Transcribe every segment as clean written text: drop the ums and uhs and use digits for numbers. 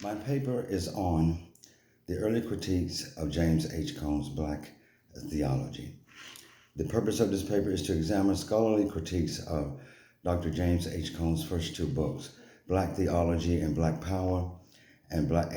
My paper is on the early critiques of James H. Cone's Black theology. The purpose of this paper is to examine scholarly critiques of Dr. James H. Cone's first two books, Black Theology and Black Power, and Black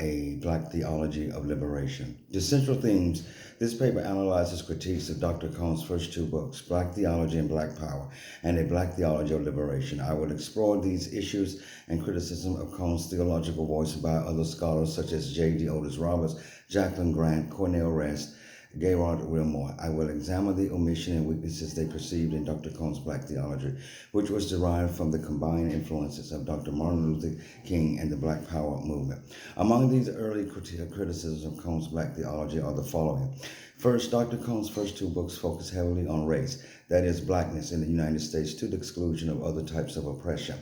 Theology of Liberation. The central themes, this paper analyzes critiques of Dr. Cone's first two books, Black Theology and Black Power, and A Black Theology of Liberation. I will explore these issues and criticism of Cone's theological voice by other scholars such as J.D. Otis Roberts, Jacqueline Grant, Cornel Rest, Gerard Wilmore. I will examine the omission and weaknesses they perceived in Dr. Cone's Black theology, which was derived from the combined influences of Dr. Martin Luther King and the Black Power movement. Among these early criticisms of Cone's Black theology are the following. First, Dr. Cone's first two books focus heavily on race, that is, blackness in the United States, to the exclusion of other types of oppression.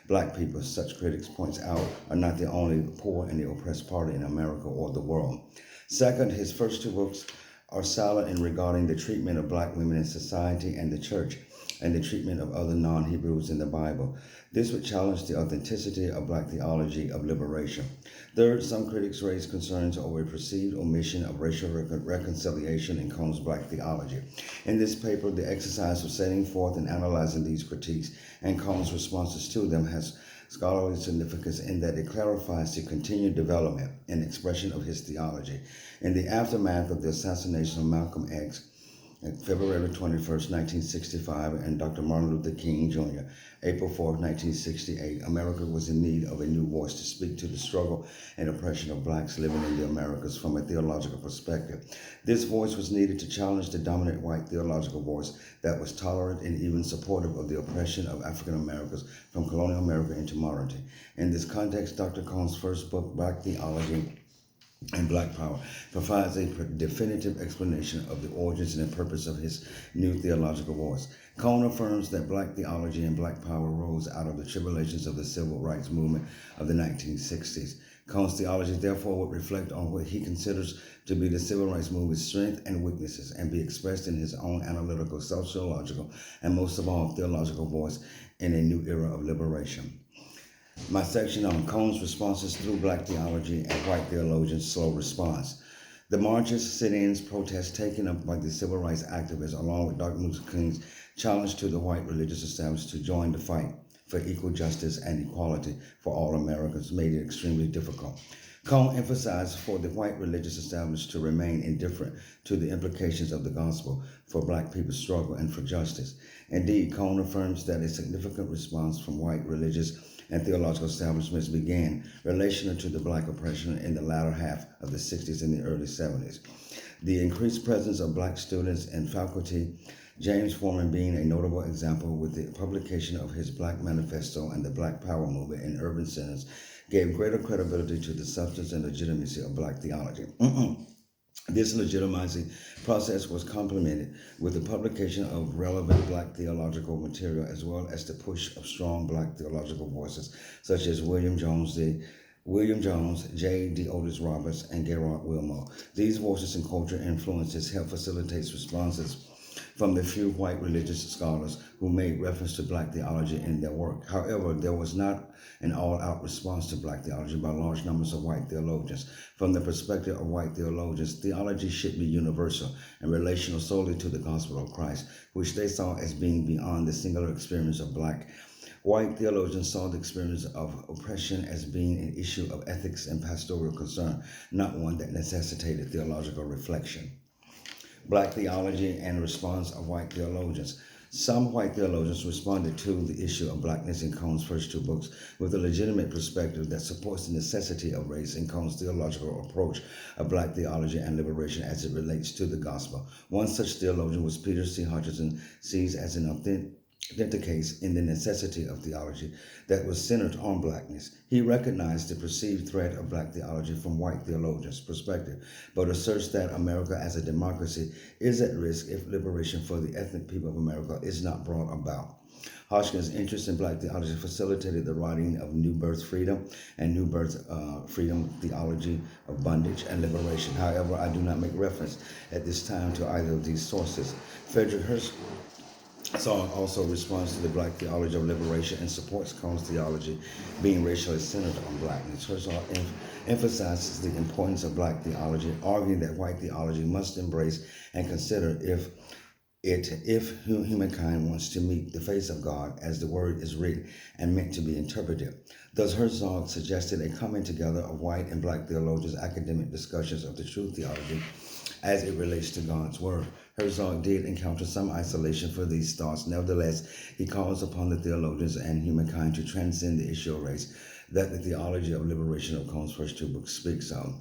Black people, such critics points out, are not the only poor and the oppressed party in America or the world. Second, his first two books are silent in regarding the treatment of black women in society and the church, and the treatment of other non-Hebrews in the Bible. This would challenge the authenticity of Black theology of liberation. Third, some critics raise concerns over a perceived omission of racial reconciliation in Cone's Black theology. In this paper, the exercise of setting forth and analyzing these critiques and Cone's responses to them has scholarly significance in that it clarifies the continued development and expression of his theology. In the aftermath of the assassination of Malcolm X, on February 21st, 1965, and Dr. Martin Luther King Jr., April 4th, 1968, America was in need of a new voice to speak to the struggle and oppression of blacks living in the Americas from a theological perspective. This voice was needed to challenge the dominant white theological voice that was tolerant and even supportive of the oppression of African Americans from colonial America into modernity. In this context, Dr. Cone's first book, Black Theology and Black Power, provides a definitive explanation of the origins and the purpose of his new theological voice. Cone affirms that Black theology and Black power rose out of the tribulations of the civil rights movement of the 1960s. Cone's theology therefore would reflect on what he considers to be the civil rights movement's strengths and weaknesses and be expressed in his own analytical, sociological, and most of all, theological voice in a new era of liberation. My section on Cone's responses through Black theology and white theologians' slow response. The marches, sit-ins, protests taken up by the civil rights activists, along with Dr. Luther King's challenge to the white religious establishment to join the fight for equal justice and equality for all Americans, made it extremely difficult. Cone emphasized for the white religious establishment to remain indifferent to the implications of the gospel for black people's struggle and for justice. Indeed, Cone affirms that a significant response from white religious and theological establishments began relational to the black oppression in the latter half of the 60s and the early 70s. The increased presence of black students and faculty, James Forman being a notable example with the publication of his Black Manifesto and the Black Power movement in urban centers, gave greater credibility to the substance and legitimacy of black theology. This legitimizing process was complemented with the publication of relevant black theological material as well as the push of strong black theological voices such as William Jones, J.D. Otis Roberts, and Gerard Wilmore. These voices and cultural influences help facilitate responses from the few white religious scholars who made reference to black theology in their work. However, there was not an all-out response to black theology by large numbers of white theologians. From the perspective of white theologians, theology should be universal and relational solely to the gospel of Christ, which they saw as being beyond the singular experience of black. White theologians saw the experience of oppression as being an issue of ethics and pastoral concern, not one that necessitated theological reflection. Black theology and response of white theologians. Some white theologians responded to the issue of blackness in Cone's first two books with a legitimate perspective that supports the necessity of race in Cone's theological approach of black theology and liberation as it relates to the gospel. One such theologian was Peter C. Hutchinson, sees as an authentic case in the necessity of theology that was centered on blackness. He recognized the perceived threat of black theology from white theologians' perspective, but asserts that America as a democracy is at risk if liberation for the ethnic people of America is not brought about. Hodgkin's interest in black theology facilitated the writing of New Birth Freedom and New Birth Freedom Theology of Bondage and Liberation. However, I do not make reference at this time to either of these sources. Frederick Song also responds to the black theology of liberation and supports Cone's theology being racially centered on blackness. Herzog emphasizes the importance of black theology, arguing that white theology must embrace and consider if humankind wants to meet the face of God as the word is written and meant to be interpreted. Thus, Herzog suggested a coming together of white and black theologians' academic discussions of the true theology as it relates to God's word. Herzog did encounter some isolation for these thoughts. Nevertheless, he calls upon the theologians and humankind to transcend the issue of race that the theology of liberation of Cone's first two books speaks of.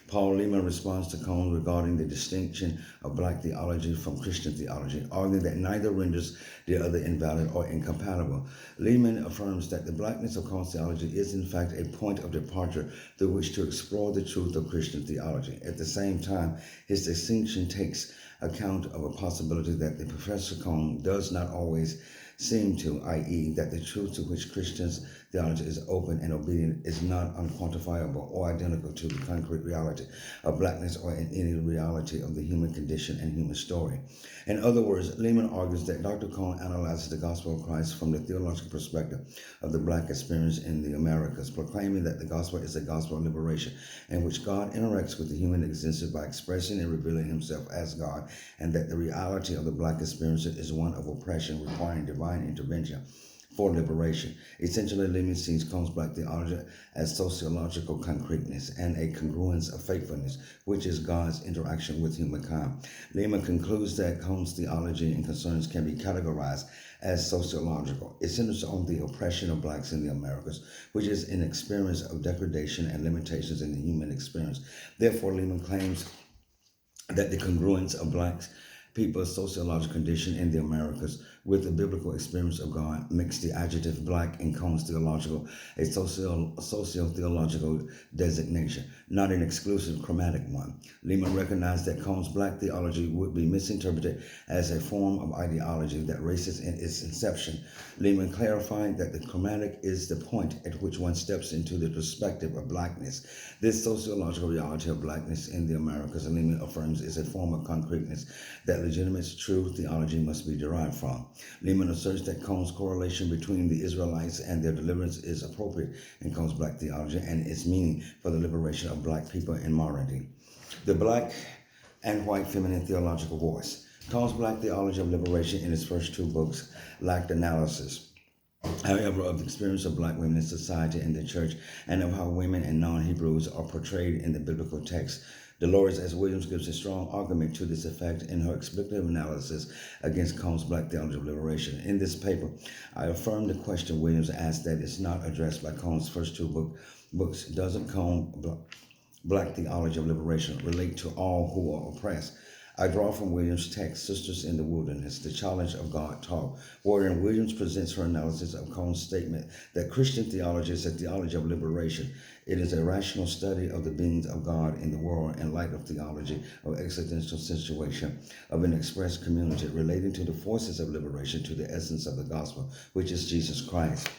Paul Lehman responds to Cone regarding the distinction of black theology from Christian theology, arguing that neither renders the other invalid or incompatible. Lehman affirms that the blackness of Cone's theology is in fact a point of departure through which to explore the truth of Christian theology. At the same time, his distinction takes account of a possibility that the Professor Cone does not always seem to, i.e., that the truth to which Christians' theology is open and obedient is not unquantifiable or identical to the concrete reality of blackness or in any reality of the human condition and human story. In other words, Lehman argues that Dr. Cone analyzes the gospel of Christ from the theological perspective of the black experience in the Americas, proclaiming that the gospel is a gospel of liberation in which God interacts with the human existence by expressing and revealing himself as God, and that the reality of the black experience is one of oppression requiring divine intervention for liberation. Essentially, Lehman sees Cone's black theology as sociological concreteness and a congruence of faithfulness, which is God's interaction with humankind. Lehman concludes that Cone's theology and concerns can be categorized as sociological. It centers on the oppression of blacks in the Americas, which is an experience of degradation and limitations in the human experience. Therefore, Lehman claims that the congruence of blacks people's sociological condition in the Americas with the biblical experience of God makes the adjective black in Cone's theological a socio-theological designation, not an exclusive chromatic one. Lehman recognized that Cone's black theology would be misinterpreted as a form of ideology that races in its inception. Lehman clarified that the chromatic is the point at which one steps into the perspective of blackness. This sociological reality of blackness in the Americas, Lehman affirms, is a form of concreteness that legitimate true theology must be derived from. Lehman asserts that Cone's correlation between the Israelites and their deliverance is appropriate in Cone's black theology and its meaning for the liberation of black people in modernity. The black and white feminine theological voice. Cone's black theology of liberation in his first two books lacked analysis, however, of the experience of black women in society and the church, and of how women and non-Hebrews are portrayed in the biblical text. Dolores S. Williams gives a strong argument to this effect in her explicative analysis against Cone's black theology of liberation. In this paper, I affirm the question Williams asked that is not addressed by Cone's first two books. Doesn't Cone black theology of liberation relate to all who are oppressed? I draw from Williams' text, Sisters in the Wilderness, The Challenge of God Talk, wherein Williams presents her analysis of Cone's statement that Christian theology is a theology of liberation. It is a rational study of the beings of God in the world in light of theology of existential situation of an expressed community relating to the forces of liberation to the essence of the gospel, which is Jesus Christ.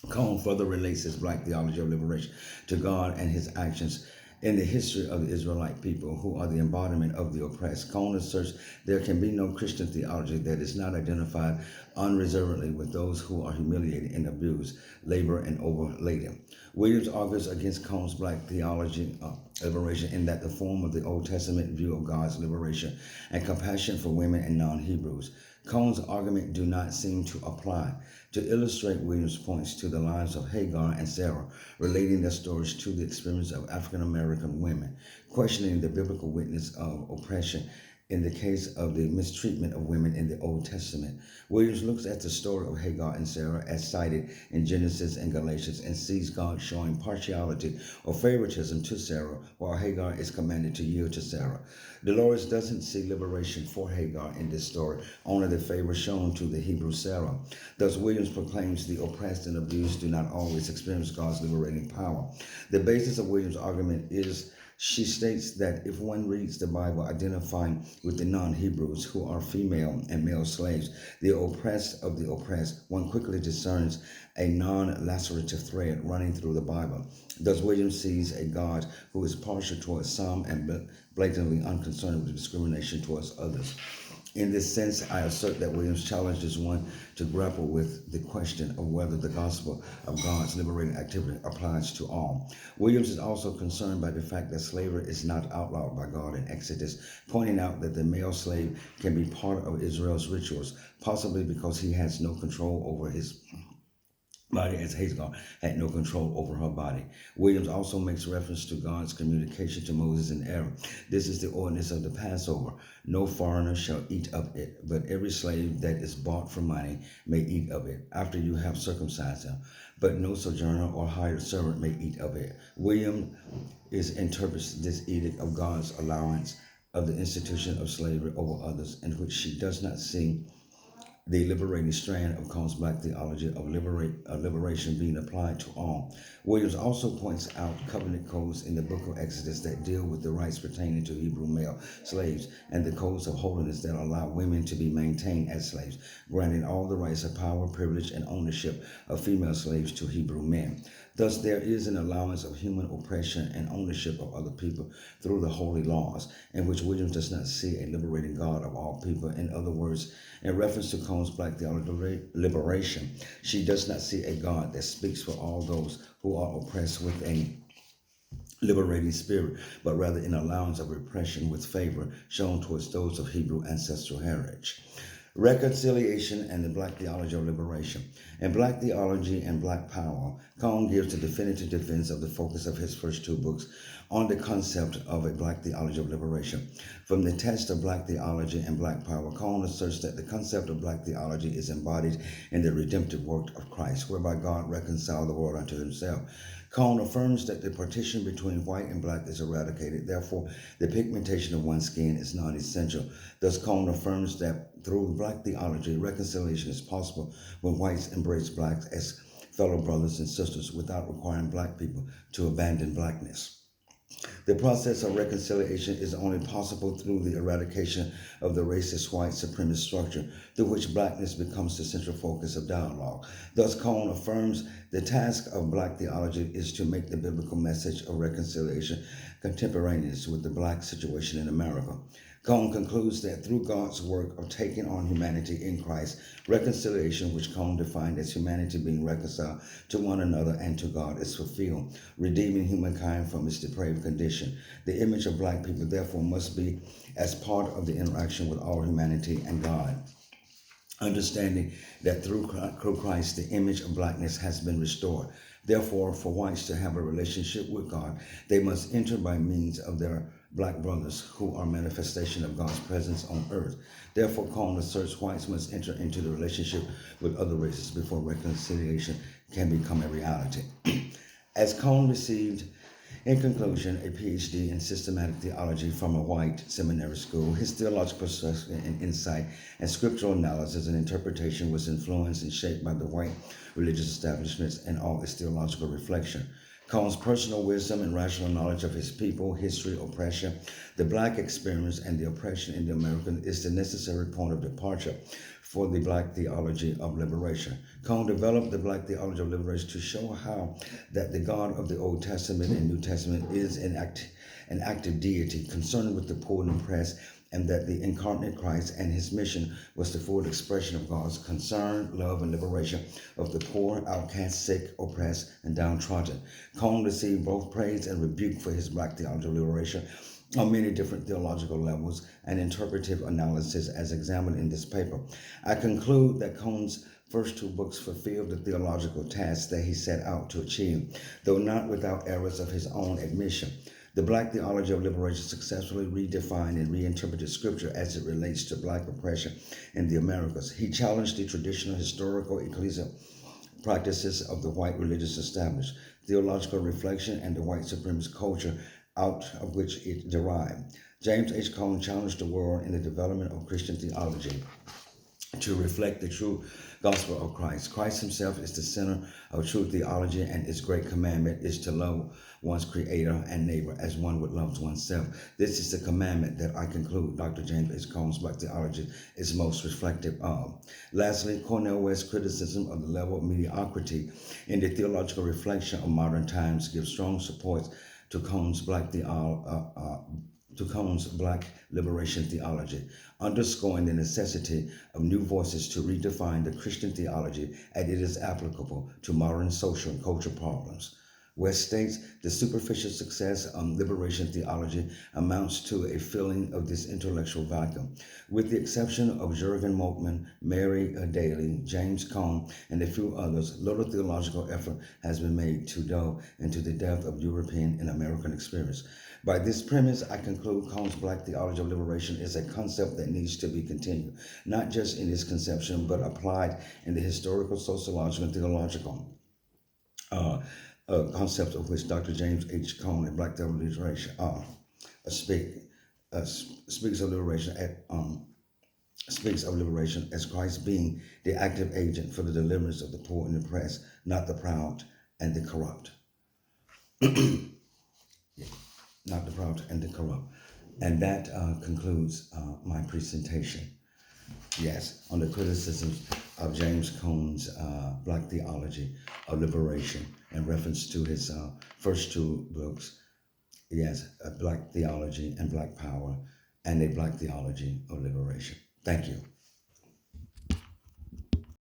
Cone further relates his black theology of liberation to God and his actions in the history of the Israelite people, who are the embodiment of the oppressed. Cone asserts there can be no Christian theology that is not identified unreservedly with those who are humiliated and abused, labor and overladen. Williams argues against Cone's black theology of liberation in that the form of the Old Testament view of God's liberation and compassion for women and non-Hebrews. Cone's argument do not seem to apply. To illustrate Williams' points to the lives of Hagar and Sarah, relating their stories to the experience of African American women, questioning the biblical witness of oppression in the case of the mistreatment of women in the Old Testament. Williams looks at the story of Hagar and Sarah as cited in Genesis and Galatians and sees God showing partiality or favoritism to Sarah, while Hagar is commanded to yield to Sarah. Dolores doesn't see liberation for Hagar in this story, only the favor shown to the Hebrew Sarah. Thus, Williams proclaims the oppressed and abused do not always experience God's liberating power. The basis of Williams' argument is she states that if one reads the Bible identifying with the non-Hebrews who are female and male slaves, the oppressed of the oppressed, one quickly discerns a non-lacerative thread running through the Bible. Thus, Williams sees a God who is partial towards some and blatantly unconcerned with discrimination towards others. In this sense, I assert that Williams challenges one to grapple with the question of whether the gospel of God's liberating activity applies to all. Williams is also concerned by the fact that slavery is not outlawed by God in Exodus, pointing out that the male slave can be part of Israel's rituals, possibly because he has no control over his body as Hagar had no control over her body. Williams also makes reference to God's communication to Moses and Aaron. This is the ordinance of the Passover. No foreigner shall eat of it, but every slave that is bought for money may eat of it, after you have circumcised him. But no sojourner or hired servant may eat of it. Williams interprets this edict of God's allowance of the institution of slavery over others, in which she does not see the liberating strand of Cone's Black theology of liberation being applied to all. Williams also points out covenant codes in the book of Exodus that deal with the rights pertaining to Hebrew male slaves and the codes of holiness that allow women to be maintained as slaves, granting all the rights of power, privilege, and ownership of female slaves to Hebrew men. Thus, there is an allowance of human oppression and ownership of other people through the holy laws, in which Williams does not see a liberating God of all people. In other words, in reference to Cone's Black theology liberation, she does not see a God that speaks for all those who are oppressed with a liberating spirit, but rather an allowance of repression with favor shown towards those of Hebrew ancestral heritage. Reconciliation and the Black theology of liberation. In Black Theology and Black Power, Cone gives a definitive defense of the focus of his first two books on the concept of a Black theology of liberation. From the text of Black Theology and Black Power, Cone asserts that the concept of Black theology is embodied in the redemptive work of Christ, whereby God reconciled the world unto himself. Cone affirms that the partition between white and black is eradicated. Therefore, the pigmentation of one's skin is non-essential. Thus, Cone affirms that through Black theology, reconciliation is possible when whites embrace blacks as fellow brothers and sisters without requiring black people to abandon blackness. The process of reconciliation is only possible through the eradication of the racist white supremacist structure through which blackness becomes the central focus of dialogue. Thus, Cone affirms the task of Black theology is to make the biblical message of reconciliation contemporaneous with the black situation in America. Cone concludes that through God's work of taking on humanity in Christ, reconciliation, which Cone defined as humanity being reconciled to one another and to God, is fulfilled, redeeming humankind from its depraved condition. The image of black people, therefore, must be as part of the interaction with all humanity and God. Understanding that through Christ, the image of blackness has been restored. Therefore, for whites to have a relationship with God, they must enter by means of their black brothers who are manifestation of God's presence on earth. Therefore, Cone asserts whites must enter into the relationship with other races before reconciliation can become a reality. As Cone received, in conclusion, a PhD in systematic theology from a white seminary school, his theological perspective and insight and scriptural analysis and interpretation was influenced and shaped by the white religious establishments and all its theological reflection. Cone's personal wisdom and rational knowledge of his people, history, oppression, the black experience, and the oppression in the American is the necessary point of departure for the Black theology of liberation. Cone developed the Black theology of liberation to show how that the God of the Old Testament and New Testament is an active deity concerned with the poor and oppressed, and that the incarnate Christ and his mission was the full expression of God's concern, love, and liberation of the poor, outcast, sick, oppressed, and downtrodden. Cone received both praise and rebuke for his Black theology of liberation on many different theological levels and interpretive analysis as examined in this paper. I conclude that Cone's first two books fulfilled the theological tasks that he set out to achieve, though not without errors of his own admission. The Black theology of liberation successfully redefined and reinterpreted scripture as it relates to black oppression in the Americas. He challenged the traditional historical ecclesial practices of the white religious establishment, theological reflection, and the white supremacist culture out of which it derived. James H. Cone challenged the world in the development of Christian theology to reflect the true gospel of Christ. Christ himself is the center of true theology, and its great commandment is to love one's creator and neighbor as one would love oneself. This is the commandment that I conclude Dr. James H. Cone's Black theology is most reflective of. Lastly, Cornel West's criticism of the level of mediocrity in the theological reflection of modern times gives strong support to Cone's Black to Cone's Black liberation theology, underscoring the necessity of new voices to redefine the Christian theology as it is applicable to modern social and cultural problems. West states the superficial success of liberation theology amounts to a filling of this intellectual vacuum. With the exception of Jurgen Moltmann, Mary Daly, James Cone, and a few others, little theological effort has been made to delve into the depth of European and American experience. By this premise, I conclude Cone's Black theology of liberation is a concept that needs to be continued, not just in its conception, but applied in the historical, sociological, and theological concepts of which Dr. James H. Cone and Black liberation speaks of liberation as Christ being the active agent for the deliverance of the poor and oppressed, not the proud and the corrupt. Not the proud and the corrupt. And that concludes my presentation. Yes, on the criticisms of James Cone's Black theology of liberation in reference to his first two books. Yes, Black theology and Black power, and a Black theology of liberation. Thank you.